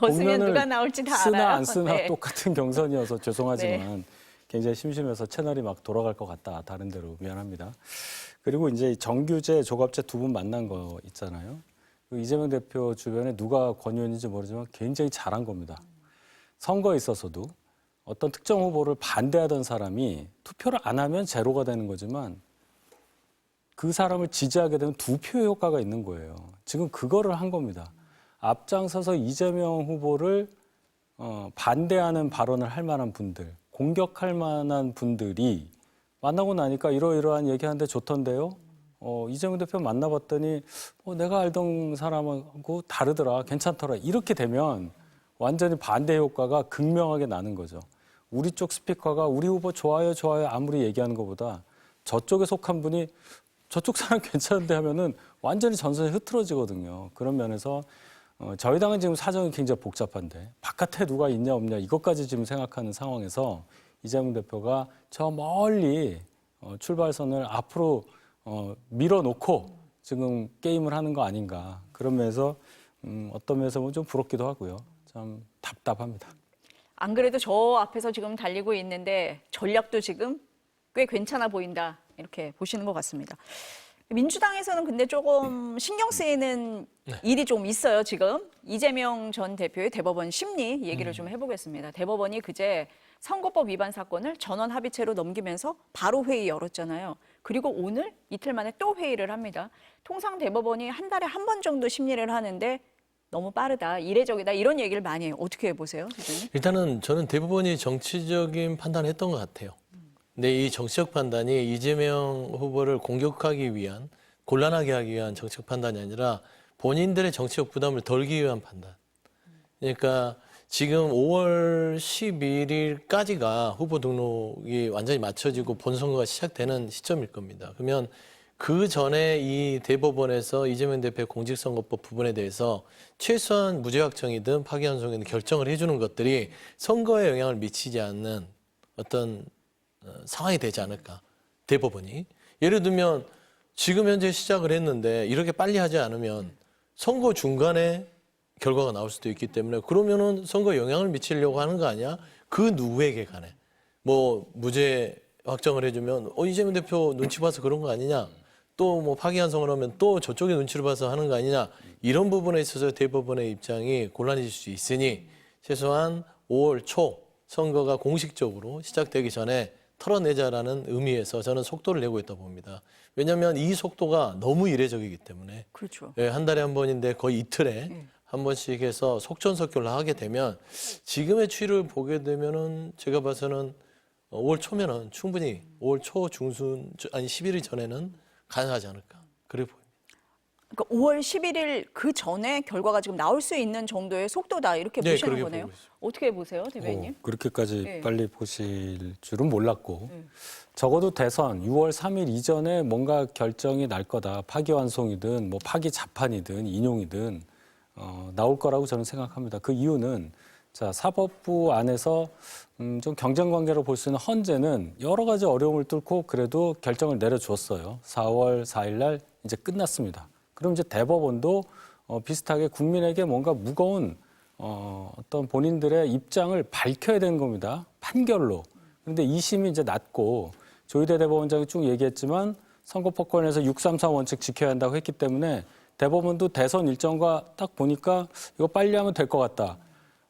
벗으면 누가 나올지 다 쓰나 알아요. 안 쓰나 네. 똑같은 경선이어서 죄송하지만 굉장히 심심해서 채널이 막 돌아갈 것 같다. 다른 데로 미안합니다. 그리고 이제 정규제, 조갑제 두 분 만난 거 있잖아요. 그 이재명 대표 주변에 누가 권유했는지 모르지만 굉장히 잘한 겁니다. 선거에 있어서도 어떤 특정 후보를 반대하던 사람이 투표를 안 하면 제로가 되는 거지만 그 사람을 지지하게 되면 두 표 효과가 있는 거예요. 지금 그거를 한 겁니다. 앞장서서 이재명 후보를 반대하는 발언을 할 만한 분들, 공격할 만한 분들이 만나고 나니까 이러이러한 얘기하는데 좋던데요. 이재명 대표 만나봤더니 내가 알던 사람하고 다르더라, 괜찮더라. 이렇게 되면 완전히 반대 효과가 극명하게 나는 거죠. 우리 쪽 스피커가 우리 후보 좋아요, 좋아요 아무리 얘기하는 것보다 저쪽에 속한 분이 저쪽 사람 괜찮은데 하면은 완전히 전선이 흐트러지거든요. 그런 면에서 저희 당은 지금 사정이 굉장히 복잡한데 바깥에 누가 있냐 없냐 이것까지 지금 생각하는 상황에서 이재명 대표가 저 멀리 출발선을 앞으로 밀어놓고 지금 게임을 하는 거 아닌가. 그런 면에서 어떤 면에서 보면 좀 부럽기도 하고요. 참 답답합니다. 안 그래도 저 앞에서 지금 달리고 있는데 전략도 지금 꽤 괜찮아 보인다. 이렇게 보시는 것 같습니다. 민주당에서는 근데 조금 신경 쓰이는 일이 좀 있어요, 지금. 이재명 전 대표의 대법원 심리 얘기를 좀 해보겠습니다. 대법원이 그제 선거법 위반 사건을 전원 합의체로 넘기면서 바로 회의 열었잖아요. 그리고 오늘 이틀 만에 또 회의를 합니다. 통상 대법원이 한 달에 한 번 정도 심리를 하는데 너무 빠르다, 이례적이다 이런 얘기를 많이 해요. 어떻게 보세요, 대표님? 일단은 저는 대법원이 정치적인 판단을 했던 것 같아요. 근데 이 정치적 판단이 이재명 후보를 공격하기 위한, 곤란하게 하기 위한 정치적 판단이 아니라 본인들의 정치적 부담을 덜기 위한 판단. 그러니까 지금 5월 11일까지가 후보 등록이 완전히 맞춰지고 본선거가 시작되는 시점일 겁니다. 그러면 그 전에 이 대법원에서 이재명 대표의 공직선거법 부분에 대해서 최소한 무죄 확정이든 파기환송이든 결정을 해주는 것들이 선거에 영향을 미치지 않는 어떤 상황이 되지 않을까, 대법원이. 예를 들면 지금 현재 시작을 했는데 이렇게 빨리 하지 않으면 선거 중간에 결과가 나올 수도 있기 때문에 그러면은 선거에 영향을 미치려고 하는 거 아니야? 그 누구에게 간에. 뭐 무죄 확정을 해주면 이재명 대표 눈치 봐서 그런 거 아니냐? 또 뭐 파기환송을 하면 또 저쪽에 눈치를 봐서 하는 거 아니냐? 이런 부분에 있어서 대법원의 입장이 곤란해질 수 있으니 최소한 5월 초 선거가 공식적으로 시작되기 전에 털어내자라는 의미에서 저는 속도를 내고 있다고 봅니다. 왜냐하면 이 속도가 너무 이례적이기 때문에 그렇죠. 예, 한 달에 한 번인데 거의 이틀에 한 번씩 해서 속전속결로 하게 되면 지금의 추이를 보게 되면은 제가 봐서는 5월 초면은 충분히 5월 초 중순 아니 11일 전에는 가능하지 않을까 그래 보입니다. 그러니까 5월 11일 그 전에 결과가 지금 나올 수 있는 정도의 속도다 이렇게 네, 보시는 그렇게 거네요. 보고 있습니다. 어떻게 보세요, 대변인님? 그렇게까지 네. 빨리 보실 줄은 몰랐고 적어도 대선 6월 3일 이전에 뭔가 결정이 날 거다. 파기환송이든 뭐 파기 자판이든 인용이든 나올 거라고 저는 생각합니다. 그 이유는 자 사법부 안에서 좀 경쟁 관계로 볼 수 있는 헌재는 여러 가지 어려움을 뚫고 그래도 결정을 내려주었어요. 4월 4일 날 이제 끝났습니다. 그럼 이제 대법원도 비슷하게 국민에게 뭔가 무거운 어떤 본인들의 입장을 밝혀야 되는 겁니다. 판결로. 그런데 2심이 이제 났고 조희대 대법원장이 쭉 얘기했지만 선거법권에서 633 원칙 지켜야 한다고 했기 때문에 대법원도 대선 일정과 딱 보니까 이거 빨리 하면 될 것 같다.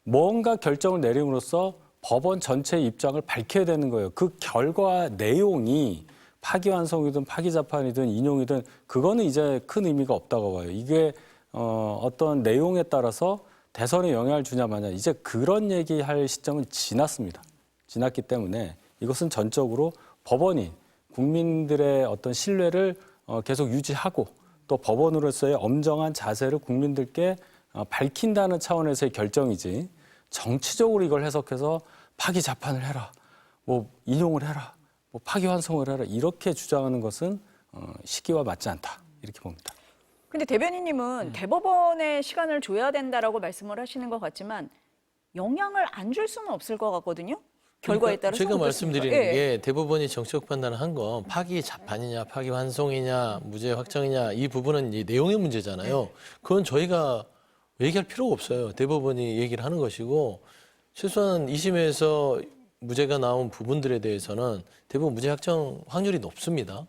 뭔가 결정을 내림으로써 법원 전체의 입장을 밝혀야 되는 거예요. 그 결과 내용이 파기환송이든 파기자판이든 인용이든 그거는 이제 큰 의미가 없다고 봐요. 이게 어떤 내용에 따라서 대선에 영향을 주냐 마냐 이제 그런 얘기할 시점은 지났습니다. 지났기 때문에 이것은 전적으로 법원이 국민들의 어떤 신뢰를 계속 유지하고 또 법원으로서의 엄정한 자세를 국민들께 밝힌다는 차원에서의 결정이지 정치적으로 이걸 해석해서 파기자판을 해라, 뭐 인용을 해라, 뭐 파기환송을 해라 이렇게 주장하는 것은 시기와 맞지 않다 이렇게 봅니다. 근데 대변인님은 대법원에 시간을 줘야 된다라고 말씀을 하시는 것 같지만 영향을 안 줄 수는 없을 것 같거든요. 결과에 따라서 제가 어떻습니까? 말씀드리는 예. 게 대법원이 정치적 판단을 한 건 파기 자판이냐 파기 환송이냐 무죄 확정이냐 이 부분은 이 내용의 문제잖아요. 그건 저희가 얘기할 필요가 없어요. 대법원이 얘기를 하는 것이고 최소한 2심에서 무죄가 나온 부분들에 대해서는 대부분 무죄 확정 확률이 높습니다.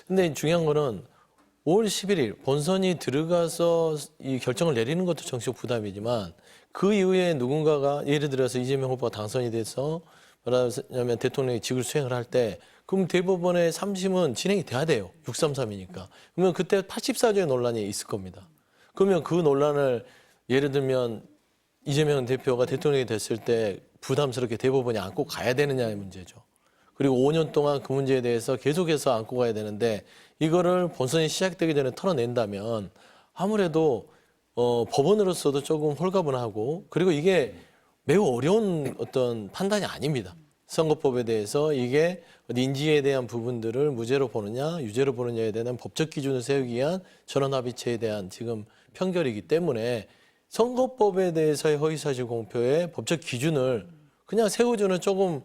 근데 중요한 거는 5월 11일 본선이 들어가서 이 결정을 내리는 것도 정치적 부담이지만 그 이후에 누군가가 예를 들어서 이재명 후보가 당선이 돼서 말하자면 대통령이 직을 수행을 할 때 그럼 대법원의 3심은 진행이 돼야 돼요. 633이니까. 그러면 그때 84조의 논란이 있을 겁니다. 그러면 그 논란을 예를 들면 이재명 대표가 대통령이 됐을 때 부담스럽게 대법원이 안고 가야 되느냐의 문제죠. 그리고 5년 동안 그 문제에 대해서 계속해서 안고 가야 되는데 이거를 본선이 시작되기 전에 털어낸다면 아무래도 법원으로서도 조금 홀가분하고 그리고 이게 매우 어려운 어떤 판단이 아닙니다. 선거법에 대해서 이게 인지에 대한 부분들을 무죄로 보느냐 유죄로 보느냐에 대한 법적 기준을 세우기 위한 전원합의체에 대한 지금 편결이기 때문에 선거법에 대해서의 허위사실 공표의 법적 기준을 그냥 세워주는 조금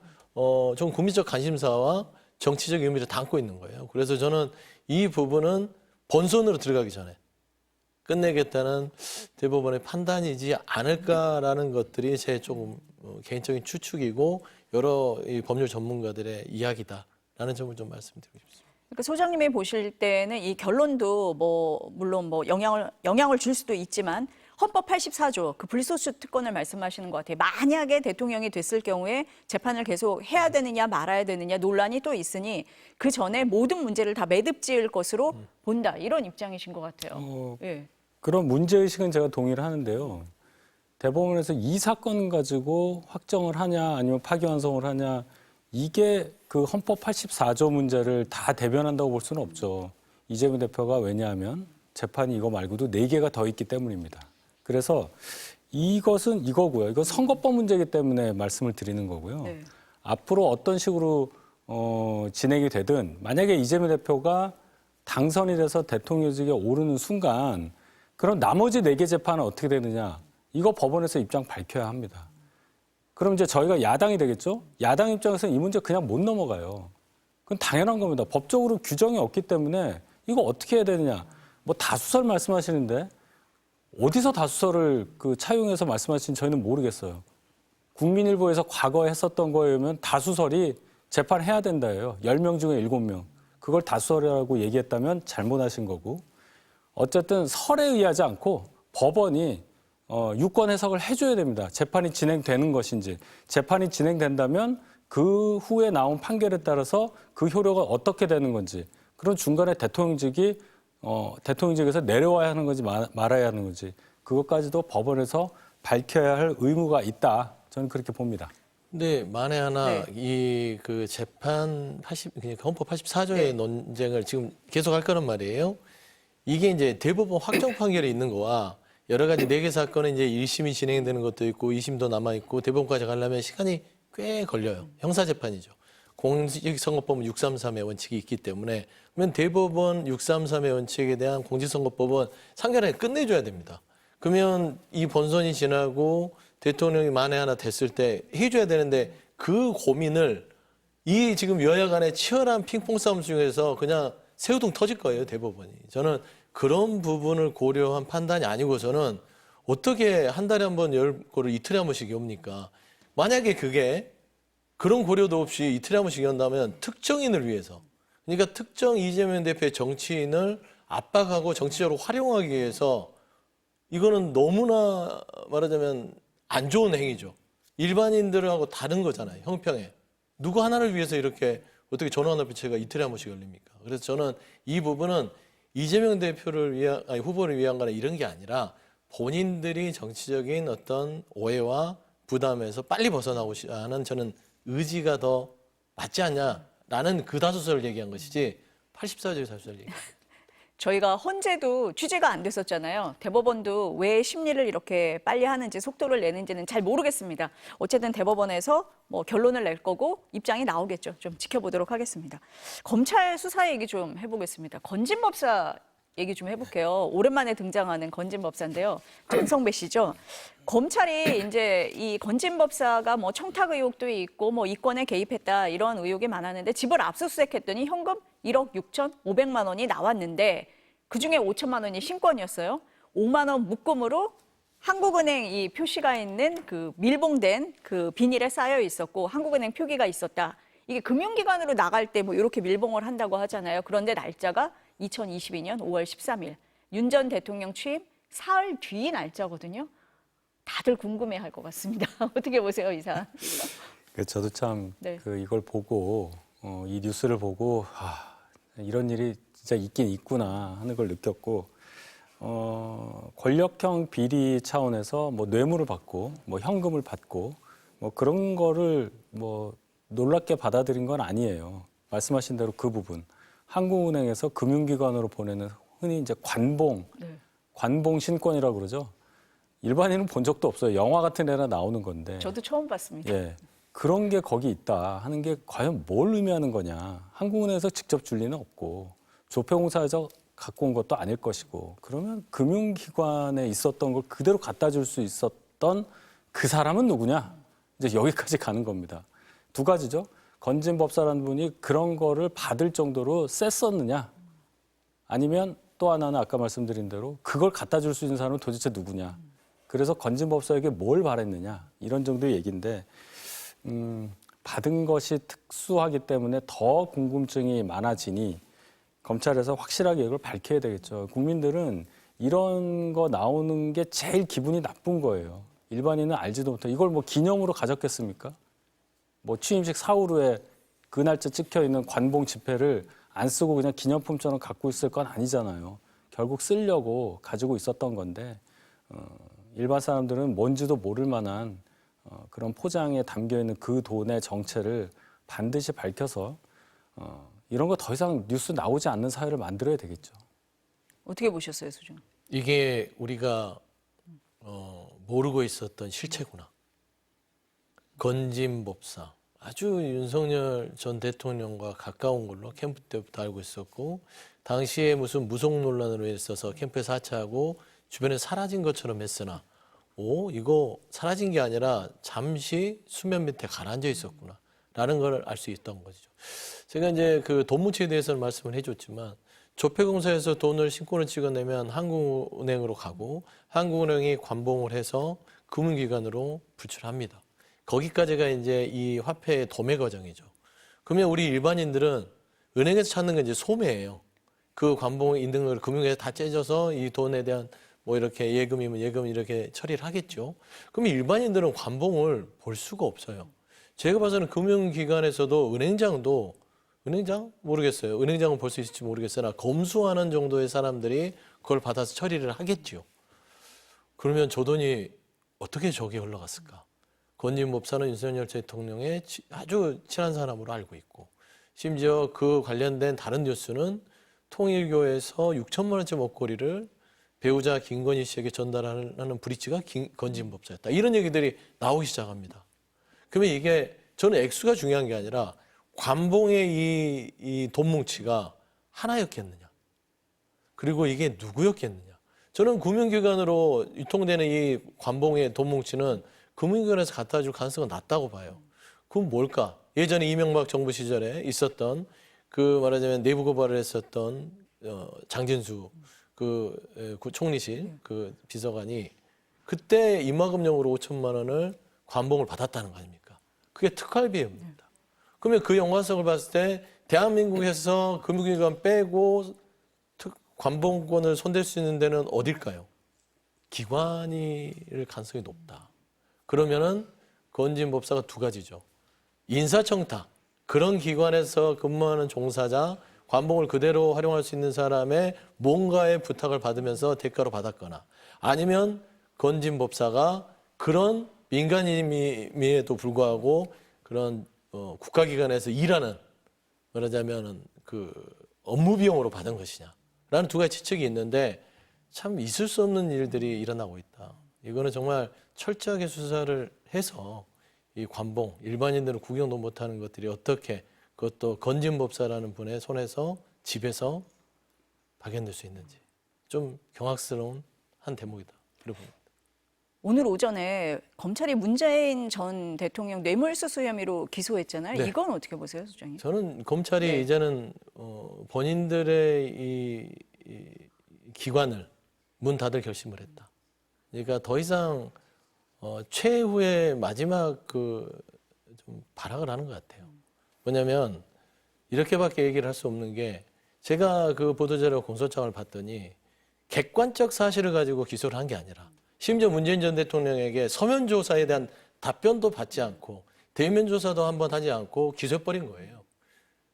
좀 국민적 관심사와 정치적 의미를 담고 있는 거예요. 그래서 저는 이 부분은 본선으로 들어가기 전에 끝내겠다는 대법원의 판단이지 않을까라는 것들이 제 조금 개인적인 추측이고 여러 이 법률 전문가들의 이야기다라는 점을 좀 말씀드리고 싶습니다. 그러니까 소장님이 보실 때는 이 결론도 뭐 물론 뭐 영향을 줄 수도 있지만 헌법 84조 그 불소수 특권을 말씀하시는 것 같아요. 만약에 대통령이 됐을 경우에 재판을 계속 해야 되느냐 말아야 되느냐 논란이 또 있으니 그 전에 모든 문제를 다 매듭지을 것으로 본다 이런 입장이신 것 같아요. 예. 그런 문제의식은 제가 동의를 하는데요. 대법원에서 이 사건 가지고 확정을 하냐 아니면 파기환송을 하냐 이게 그 헌법 84조 문제를 다 대변한다고 볼 수는 없죠. 이재명 대표가 왜냐하면 재판이 이거 말고도 4개가 더 있기 때문입니다. 그래서 이것은 이거고요. 이건 선거법 문제이기 때문에 말씀을 드리는 거고요. 네. 앞으로 어떤 식으로 진행이 되든 만약에 이재명 대표가 당선이 돼서 대통령직에 오르는 순간 그럼 나머지 4개 재판은 어떻게 되느냐. 이거 법원에서 입장 밝혀야 합니다. 그럼 이제 저희가 야당이 되겠죠? 야당 입장에서는 이 문제 그냥 못 넘어가요. 그건 당연한 겁니다. 법적으로 규정이 없기 때문에 이거 어떻게 해야 되느냐. 뭐 다수설 말씀하시는데 어디서 다수설을 차용해서 말씀하신 저희는 모르겠어요. 국민일보에서 과거에 했었던 거에 의하면 다수설이 재판해야 된다예요. 10명 중에 7명. 그걸 다수설이라고 얘기했다면 잘못하신 거고. 어쨌든 설에 의하지 않고 법원이 유권 해석을 해줘야 됩니다. 재판이 진행되는 것인지. 재판이 진행된다면 그 후에 나온 판결에 따라서 그 효력은 어떻게 되는 건지. 그런 중간에 대통령직에서 내려와야 하는 건지 말아야 하는 건지. 그것까지도 법원에서 밝혀야 할 의무가 있다. 저는 그렇게 봅니다. 근데 만에 하나 네. 이 그 재판 헌법 84조의 네. 논쟁을 지금 계속 할 거란 말이에요. 이게 이제 대법원 확정 판결이 있는 거와 여러 가지 4개 사건은 이제 1심이 진행되는 것도 있고 2심도 남아 있고 대법원까지 가려면 시간이 꽤 걸려요. 형사 재판이죠. 공직선거법은 633의 원칙이 있기 때문에 그러면 대법원 633의 원칙에 대한 공직선거법은 상견례 끝내줘야 됩니다. 그러면 이 본선이 지나고 대통령이 만에 하나 됐을 때 해줘야 되는데 그 고민을 이 지금 여야 간의 치열한 핑퐁 싸움 중에서 그냥 새우등 터질 거예요, 대법원이. 저는 그런 부분을 고려한 판단이 아니고서는 어떻게 한 달에 한 번 열 거를 이틀에 한 번씩 엽니까? 만약에 그게 그런 고려도 없이 이틀에 한 번씩 연다면 특정인을 위해서, 그러니까 특정 이재명 대표의 정치인을 압박하고 정치적으로 활용하기 위해서 이거는 너무나 말하자면 안 좋은 행위죠. 일반인들하고 다른 거잖아요. 형평에. 누구 하나를 위해서 이렇게 어떻게 전원합의체가 이틀에 한 번씩 열립니까? 그래서 저는 이 부분은 이재명 대표를 위한, 아니 후보를 위한 거나 이런 게 아니라 본인들이 정치적인 어떤 오해와 부담에서 빨리 벗어나고자 하는 저는 의지가 더 맞지 않냐라는 그 다수설을 얘기한 것이지 84조의 다수설을 얘기합니다. 저희가 헌재도 취재가 안 됐었잖아요. 대법원도 왜 심리를 이렇게 빨리 하는지 속도를 내는지는 잘 모르겠습니다. 어쨌든 대법원에서 뭐 결론을 낼 거고 입장이 나오겠죠. 좀 지켜보도록 하겠습니다. 검찰 수사 얘기 좀 해보겠습니다. 건진법사 얘기 좀 해볼게요. 오랜만에 등장하는 건진법사인데요. 전성배 씨죠. 검찰이 이제 이 건진법사가 뭐 청탁 의혹도 있고 뭐 이권에 개입했다 이런 의혹이 많았는데 집을 압수수색했더니 현금 1억 6,500만 원이 나왔는데 그중에 5천만 원이 신권이었어요. 5만 원 묶음으로 한국은행 이 표시가 있는 그 밀봉된 그 비닐에 쌓여 있었고 한국은행 표기가 있었다. 이게 금융기관으로 나갈 때 뭐 이렇게 밀봉을 한다고 하잖아요. 그런데 날짜가 2022년 5월 13일. 윤 전 대통령 취임 사흘 뒤 날짜거든요. 다들 궁금해할 것 같습니다. 어떻게 보세요, 이사? 저도 참 네. 이걸 보고 이 뉴스를 보고 이런 일이 진짜 있긴 있구나 하는 걸 느꼈고 권력형 비리 차원에서 뭐 뇌물을 받고 뭐 현금을 받고 뭐 그런 거를 뭐 놀랍게 받아들인 건 아니에요. 말씀하신 대로 그 부분 한국은행에서 금융기관으로 보내는 흔히 이제 관봉 신권이라고 그러죠. 일반인은 본 적도 없어요. 영화 같은 데나 나오는 건데. 저도 처음 봤습니다. 예. 그런 게 거기 있다 하는 게 과연 뭘 의미하는 거냐. 한국은행에서 직접 줄 리는 없고 조폐공사에서 갖고 온 것도 아닐 것이고 그러면 금융기관에 있었던 걸 그대로 갖다 줄 수 있었던 그 사람은 누구냐. 이제 여기까지 가는 겁니다. 두 가지죠. 건진법사라는 분이 그런 거를 받을 정도로 셌었느냐. 아니면 또 하나는 아까 말씀드린 대로 그걸 갖다 줄 수 있는 사람은 도대체 누구냐. 그래서 건진법사에게 뭘 바랬느냐. 이런 정도의 얘기인데 받은 것이 특수하기 때문에 더 궁금증이 많아지니 검찰에서 확실하게 이걸 밝혀야 되겠죠. 국민들은 이런 거 나오는 게 제일 기분이 나쁜 거예요. 일반인은 알지도 못해. 이걸 뭐 기념으로 가졌겠습니까? 뭐 취임식 사후 후에 그 날짜 찍혀 있는 관봉 지폐를 안 쓰고 그냥 기념품처럼 갖고 있을 건 아니잖아요. 결국 쓰려고 가지고 있었던 건데 일반 사람들은 뭔지도 모를 만한 그런 포장에 담겨 있는 그 돈의 정체를 반드시 밝혀서 이런 거 더 이상 뉴스 나오지 않는 사회를 만들어야 되겠죠. 어떻게 보셨어요, 수준? 이게 우리가 모르고 있었던 실체구나. 건진법사. 아주 윤석열 전 대통령과 가까운 걸로 캠프 때부터 알고 있었고 당시에 무슨 무속 논란으로 있어서 캠프에서 하차하고 주변에 사라진 것처럼 했으나 이거 사라진 게 아니라 잠시 수면 밑에 가라앉아 있었구나 라는 걸 알 수 있던 거죠. 제가 이제 그 돈 뭉치에 대해서는 말씀을 해줬지만 조폐공사에서 돈을 신권을 찍어내면 한국은행으로 가고 한국은행이 관봉을 해서 금융기관으로 불출합니다. 거기까지가 이제 이 화폐의 도매 과정이죠. 그러면 우리 일반인들은 은행에서 찾는 건 이제 소매예요. 그 관봉 인등을 금융회사 다 째져서 이 돈에 대한 뭐 이렇게 예금이면 예금 이렇게 처리를 하겠죠. 그러면 일반인들은 관봉을 볼 수가 없어요. 제가 봐서는 금융기관에서도 은행장 모르겠어요. 은행장은 볼 수 있을지 모르겠으나 검수하는 정도의 사람들이 그걸 받아서 처리를 하겠죠. 그러면 저 돈이 어떻게 저기에 흘러갔을까? 권진 법사는 윤석열 대통령의 아주 친한 사람으로 알고 있고, 심지어 그 관련된 다른 뉴스는 통일교에서 6천만 원짜리 목걸이를 배우자 김건희 씨에게 전달하는 브릿지가 권진 법사였다. 이런 얘기들이 나오기 시작합니다. 그러면 이게 저는 액수가 중요한 게 아니라 관봉의 이 돈 뭉치가 하나였겠느냐. 그리고 이게 누구였겠느냐. 저는 금융기관으로 유통되는 이 관봉의 돈 뭉치는 금융기관에서 갖다 줄 가능성은 낮다고 봐요. 그건 뭘까? 예전에 이명박 정부 시절에 있었던 그 말하자면 내부 고발을 했었던 장진수 그 총리실 그 비서관이 그때 임화금용으로 5천만 원을 관봉을 받았다는 거 아닙니까? 그게 특활비입니다. 그러면 그 연관성을 봤을 때 대한민국에서 금융기관 빼고 관봉권을 손댈 수 있는 데는 어딜까요? 기관일 가능성이 높다. 그러면은 권진 법사가 두 가지죠. 인사청탁, 그런 기관에서 근무하는 종사자, 관봉을 그대로 활용할 수 있는 사람의 뭔가의 부탁을 받으면서 대가로 받았거나, 아니면 권진 법사가 그런 민간인임에도 불구하고 그런 국가기관에서 일하는, 말하자면 그 업무 비용으로 받은 것이냐라는 두 가지 추측이 있는데, 참 있을 수 없는 일들이 일어나고 있다. 이거는 정말 철저하게 수사를 해서 이 관봉, 일반인들은 구경도 못하는 것들이 어떻게, 그것도 권진 법사라는 분의 손에서 집에서 발견될 수 있는지 좀 경악스러운 한 대목이다. 그렇게 봅니다. 오늘 오전에 검찰이 문재인 전 대통령 뇌물수수 혐의로 기소했잖아요. 네. 이건 어떻게 보세요, 소장님? 저는 검찰이 네. 이제는 본인들의 이 기관을 문 닫을 결심을 했다. 그러니까 더 이상 최후의 마지막 좀 발악을 하는 것 같아요. 뭐냐면 이렇게밖에 얘기를 할 수 없는 게, 제가 그 보도자료 공소장을 봤더니 객관적 사실을 가지고 기소를 한 게 아니라, 심지어 문재인 전 대통령에게 서면 조사에 대한 답변도 받지 않고 대면 조사도 한번 하지 않고 기소해버린 거예요.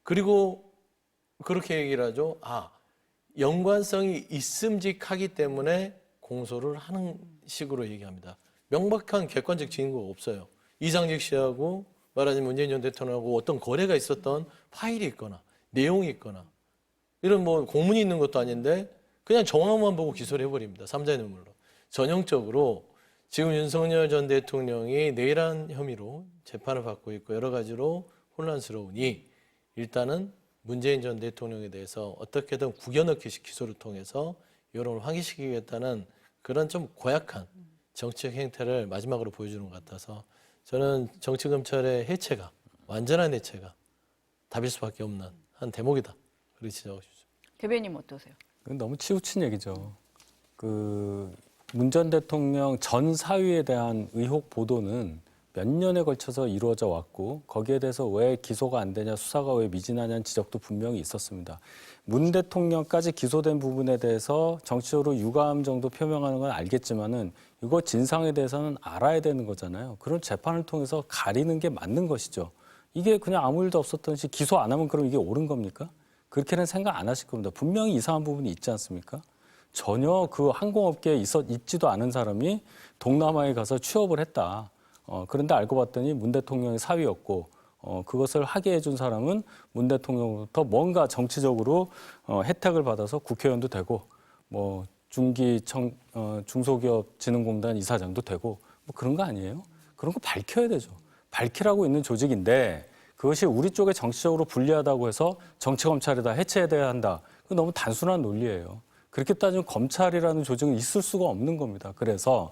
그리고 그렇게 얘기를 하죠. 연관성이 있음직하기 때문에 공소를 하는 식으로 얘기합니다. 명백한 객관적 증거가 없어요. 이상직 씨하고 말하자면 문재인 전 대통령하고 어떤 거래가 있었던 파일이 있거나 내용이 있거나 이런 뭐 공문이 있는 것도 아닌데 그냥 정황만 보고 기소를 해버립니다. 삼자의 눈물로. 전형적으로 지금 윤석열 전 대통령이 내란 혐의로 재판을 받고 있고 여러 가지로 혼란스러우니, 일단은 문재인 전 대통령에 대해서 어떻게든 구겨넣기식 기소를 통해서 여론을 확인시키겠다는 그런 좀 고약한 정치적 행태를 마지막으로 보여주는 것 같아서, 저는 정치검찰의 해체가, 완전한 해체가 답일 수밖에 없는 한 대목이다. 그렇게 지적하고 싶습니다. 대변인 어떠세요? 그건 너무 치우친 얘기죠. 문 전 대통령 전 사위에 대한 의혹 보도는 몇 년에 걸쳐서 이루어져 왔고, 거기에 대해서 왜 기소가 안 되냐, 수사가 왜 미진하냐는 지적도 분명히 있었습니다. 문 대통령까지 기소된 부분에 대해서 정치적으로 유감 정도 표명하는 건 알겠지만은 이거 진상에 대해서는 알아야 되는 거잖아요. 그런 재판을 통해서 가리는 게 맞는 것이죠. 이게 그냥 아무 일도 없었던 시 기소 안 하면 그럼 이게 옳은 겁니까? 그렇게는 생각 안 하실 겁니다. 분명히 이상한 부분이 있지 않습니까? 전혀 그 항공업계에 있지도 않은 사람이 동남아에 가서 취업을 했다. 그런데 알고 봤더니 문 대통령의 사위였고, 그것을 하게 해준 사람은 문 대통령부터 뭔가 정치적으로 혜택을 받아서 국회의원도 되고, 뭐 중소기업진흥공단 이사장도 되고, 뭐 그런 거 아니에요? 그런 거 밝혀야 되죠. 밝히라고 있는 조직인데 그것이 우리 쪽에 정치적으로 불리하다고 해서 정치검찰이다, 해체해야 한다. 그건 너무 단순한 논리예요. 그렇게 따지면 검찰이라는 조직은 있을 수가 없는 겁니다. 그래서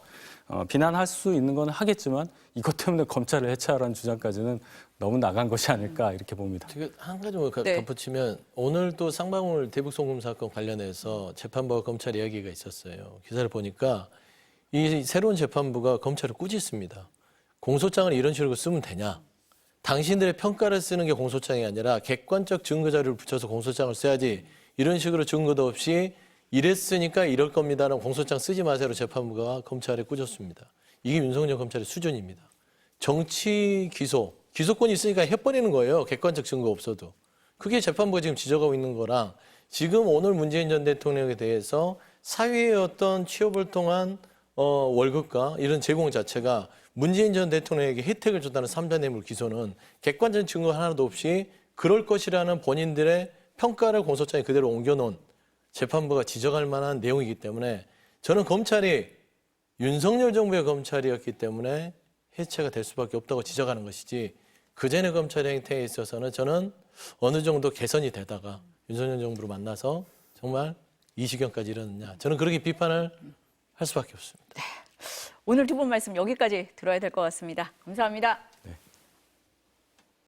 비난할 수 있는 건 하겠지만 이것 때문에 검찰을 해체하라는 주장까지는 너무 나간 것이 아닐까 이렇게 봅니다. 제가 한 가지만 네. 덧붙이면, 오늘 또 쌍방울 대북송금 사건 관련해서 재판부와 검찰 이야기가 있었어요. 기사를 보니까 이 새로운 재판부가 검찰을 꾸짖습니다. 공소장을 이런 식으로 쓰면 되냐? 당신들의 평가를 쓰는 게 공소장이 아니라 객관적 증거 자료를 붙여서 공소장을 써야지 이런 식으로 증거도 없이 이랬으니까 이럴 겁니다라는 공소장 쓰지 마세요로 재판부가 검찰에 꾸짖습니다. 이게 윤석열 검찰의 수준입니다. 정치 기소권이 있으니까 해버리는 거예요. 객관적 증거 없어도. 그게 재판부가 지금 지적하고 있는 거랑 지금 오늘 문재인 전 대통령에 대해서 사회의 어떤 취업을 통한 월급과 이런 제공 자체가 문재인 전 대통령에게 혜택을 줬다는 3자 뇌물 기소는 객관적 증거 하나도 없이 그럴 것이라는 본인들의 평가를 공소장에 그대로 옮겨놓은 재판부가 지적할 만한 내용이기 때문에 저는 검찰이 윤석열 정부의 검찰이었기 때문에 해체가 될 수밖에 없다고 지적하는 것이지 그전의 검찰 행태에 있어서는 저는 어느 정도 개선이 되다가 윤석열 정부를 만나서 정말 이 지경까지 이르느냐 저는 그렇게 비판을 할 수밖에 없습니다. 오늘 두 분 말씀 여기까지 들어야 될 것 같습니다. 감사합니다.